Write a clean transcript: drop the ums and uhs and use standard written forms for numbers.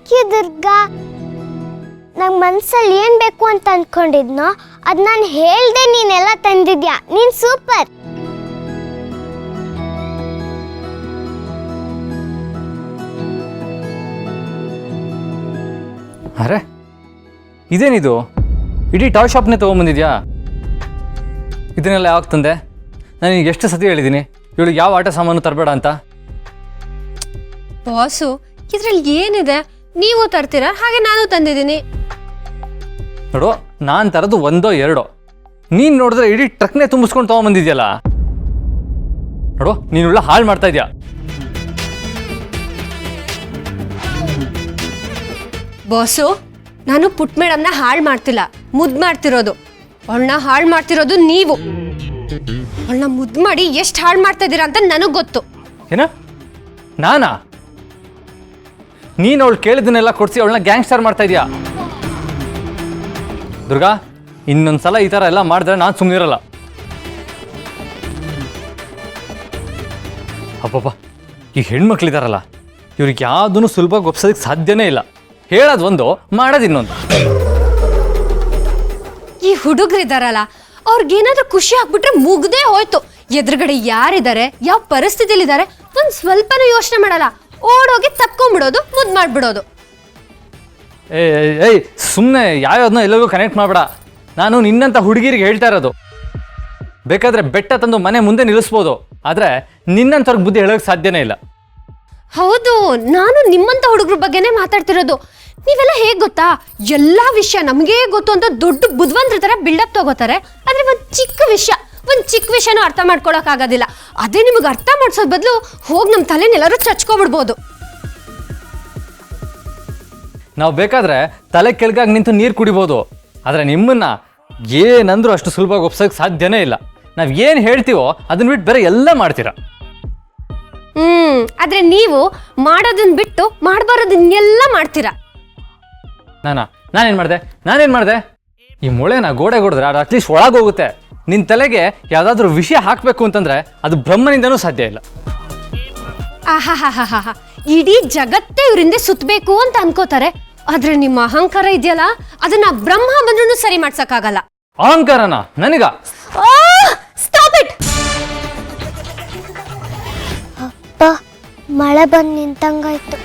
Thank you Durga. ನಂಗೆ ಮನ್ಸಲ್ಲಿ ಏನು ಬೇಕು ಅಂತ ಅಂದ್ಕೊಂಡಿದ್ನೋ ಅದು ನಾನು ಹೇಳ್ದೆ ನೀನೆಲ್ಲ ತಂದಿದ್ಯಾ. ನೀನು ಸೂಪರ್. ಅರೆ ಇದೇನಿದು, ಇಡೀ ಟಾಯ್ ಶಾಪ್ನೇ ತೊಗೊಂಬಂದಿದ್ಯಾ? ಇದನ್ನೆಲ್ಲ ಯಾವಾಗ ತಂದೆ? ನಾನು ಈಗ ಎಷ್ಟು ಸತಿ ಹೇಳಿದ್ದೀನಿ ಇವಳಿಗೆ ಯಾವ ಆಟ ಸಾಮಾನು ತರಬೇಡ ಅಂತ. ಬಾಸು, ಇದ್ರಲ್ಲಿ ಏನಿದೆ? ನೀವು ತರ್ತೀರಾ, ಹಾಗೆ ನಾನು ತಂದಿದ್ದೀನಿ. ನೋಡು, ನಾನು ತರೋದು ಒಂದೋ ಎರಡೋ, ನೀನು ನೋಡಿದ್ರೆ ಇಡೀ ಟ್ರಕ್ನೇ ತುಂಬಿಸ್ಕೊಂಡು ತೊಗೊಂಬಂದಿದ್ಯಲ್ಲ. ನೋಡು, ನೀನುಳ್ಳ ಹಾಳು ಮಾಡ್ತಾ ಇದೆಯಾ. ಬಾಸು, ನಾನು ಪುಟ್ ಮೇಡಮ್ನ ಹಾಳು ಮಾಡ್ತಿಲ್ಲ, ಮುದ್ದು ಮಾಡ್ತಿರೋದು. ಅವಳನ್ನ ಹಾಳು ಮಾಡ್ತಿರೋದು ನೀವು. ಅವಳನ್ನ ಮುದ್ದು ಮಾಡಿ ಎಷ್ಟು ಹಾಳು ಮಾಡ್ತಾ ಇದ್ದೀರಾ ಅಂತ ನನಗೆ ಗೊತ್ತು. ಏನ ನಾನಾ? ನೀನು ಅವಳು ಕೇಳಿದ್ದನ್ನೆಲ್ಲ ಕೊಡಿಸಿ ಅವಳನ್ನ ಗ್ಯಾಂಗ್ಸ್ಟರ್ ಮಾಡ್ತಾ ಇದೀಯಾ. ದುರ್ಗಾ, ಇನ್ನೊಂದ್ಸಲ ಈ ಥರ ಎಲ್ಲ ಮಾಡಿದ್ರೆ ನಾನು ಸುಮ್ಮನಿರಲ್ಲ. ಅಪ್ಪಪ್ಪ, ಈ ಹೆಣ್ಮಕ್ಳಿದಾರಲ್ಲ, ಇವ್ರಿಗೆ ಯಾವುದೂ ಸುಲಭವಾಗಿ ಒಪ್ಸೋದಕ್ಕೆ ಸಾಧ್ಯನೇ ಇಲ್ಲ. ಹೇಳೋದು ಒಂದು, ಮಾಡೋದು ಇನ್ನೊಂದು. ಈ ಹುಡುಗರಿದಾರಲ್ಲ, ಅವ್ರಿಗೇನಾದ್ರೂ ಖುಷಿ ಆಗ್ಬಿಟ್ರೆ ಮುಗ್ದೇ ಹೋಯ್ತು. ಎದುರುಗಡೆ ಯಾರಿದ್ದಾರೆ, ಯಾವ ಪರಿಸ್ಥಿತಿಲಿದ್ದಾರೆ, ಒಂದು ಸ್ವಲ್ಪನೂ ಯೋಚನೆ ಮಾಡಲ್ಲ. ಓಡೋಗಿ ತಕ್ಕೊಂಬಿಡೋದು, ಮುದ್ದು ಮಾಡ್ಬಿಡೋದು. ಏಯ್, ಸುಮ್ಮನೆ ಯಾವ್ಯಾವ್ದನ್ನ ಎಲ್ಲರಿಗೂ ಕನೆಕ್ಟ್ ಮಾಡಬೇಡ. ನಾನು ನಿನ್ನಂಥ ಹುಡುಗಿರಿಗೆ ಹೇಳ್ತಾ ಇರೋದು. ಬೇಕಾದರೆ ಬೆಟ್ಟ ತಂದು ಮನೆ ಮುಂದೆ ನಿಲ್ಲಿಸ್ಬೋದು, ಆದರೆ ನಿನ್ನಂಥವ್ರಿಗೆ ಬುದ್ಧಿ ಹೇಳೋಕ್ಕೆ ಸಾಧ್ಯನೇ ಇಲ್ಲ. ಹೌದು, ನಾನು ನಿಮ್ಮಂತ ಹುಡುಗರ ಬಗ್ಗೆನೇ ಮಾತಾಡ್ತಿರೋದು. ನೀವೆಲ್ಲ ಹೇಗೆ ಗೊತ್ತಾ, ಎಲ್ಲ ವಿಷಯ ನಮಗೇ ಗೊತ್ತು ಅಂತ ದೊಡ್ಡ ಬುದ್ಧಿವಂತರ ಥರ ಬಿಲ್ಡಪ್ ತಗೋತಾರೆ. ಆದರೆ ಒಂದು ಚಿಕ್ಕ ವಿಷಯನೂ ಅರ್ಥ ಮಾಡ್ಕೊಳಕ್ಕಾಗೋದಿಲ್ಲ. ಅದೇ ನಿಮಗೆ ಅರ್ಥ ಮಾಡಿಸೋದ್ ಬದಲು ಹೋಗಿ ನಮ್ಮ ತಲೆನೆಲ್ಲರೂ ಚಚ್ಕೊಬಿಡ್ಬೋದು. ನಾವು ಬೇಕಾದರೆ ತಲೆ ಕೆಳಗಾಗಿ ನಿಂತು ನೀರು ಕುಡಿಬೋದು, ಆದರೆ ನಿಮ್ಮನ್ನ ಏನಂದ್ರೂ ಅಷ್ಟು ಸುಲಭವಾಗಿ ಒಪ್ಸೋಕ್ಕೆ ಸಾಧ್ಯನೇ ಇಲ್ಲ. ನಾವು ಏನು ಹೇಳ್ತೀವೋ ಅದನ್ನ ಬಿಟ್ಟು ಬೇರೆ ಎಲ್ಲ ಮಾಡ್ತೀರಾ. ಆದ್ರೆ ನೀವು ಮಾಡೋದನ್ನ ಬಿಟ್ಟು ಮಾಡಬಾರದನ್ನೆಲ್ಲ ಮಾಡ್ತೀರಾ. ನಾನೇನು ಮಾಡಿದೆ? ಈ ಮೊಳೆನ ಗೋಡೆ ಹೊಡೆದ್ರೆ ಅದು ಅಟ್ಲೀಸ್ಟ್ ಒಳಗೋಗುತ್ತೆ. ನಿನ್ನ ತಲೆಗೆ ಯಾವುದಾದ್ರೂ ವಿಷಯ ಹಾಕಬೇಕು ಅಂತಂದ್ರೆ ಅದು ಬ್ರಹ್ಮನಿಂದನೂ ಸಾಧ್ಯ ಇಲ್ಲ. ಆಹಾಹಾಹಾಹಾ, ಇಡೀ ಜಗತ್ತೇ ಇವರಿಂದ ಸುತ್ತಬೇಕು ಅಂತ ಅನ್ಕೋತಾರೆ. ಆದ್ರೆ ನಿಮ್ಮ ಅಹಂಕಾರ ಇದೆಯಲ್ಲ, ಅದನ್ನ ಬ್ರಹ್ಮ ಬಂದ್ರೂ ಸರಿ ಮಾಡ್ಸಕ್ಕಾಗಲ್ಲ. ಅಹಂಕಾರನ ನನಗ? Stop it. ಅಪ್ಪ, ಮಳೆ ಬಂದು ನಿಂತಂಗಾಯ್ತು.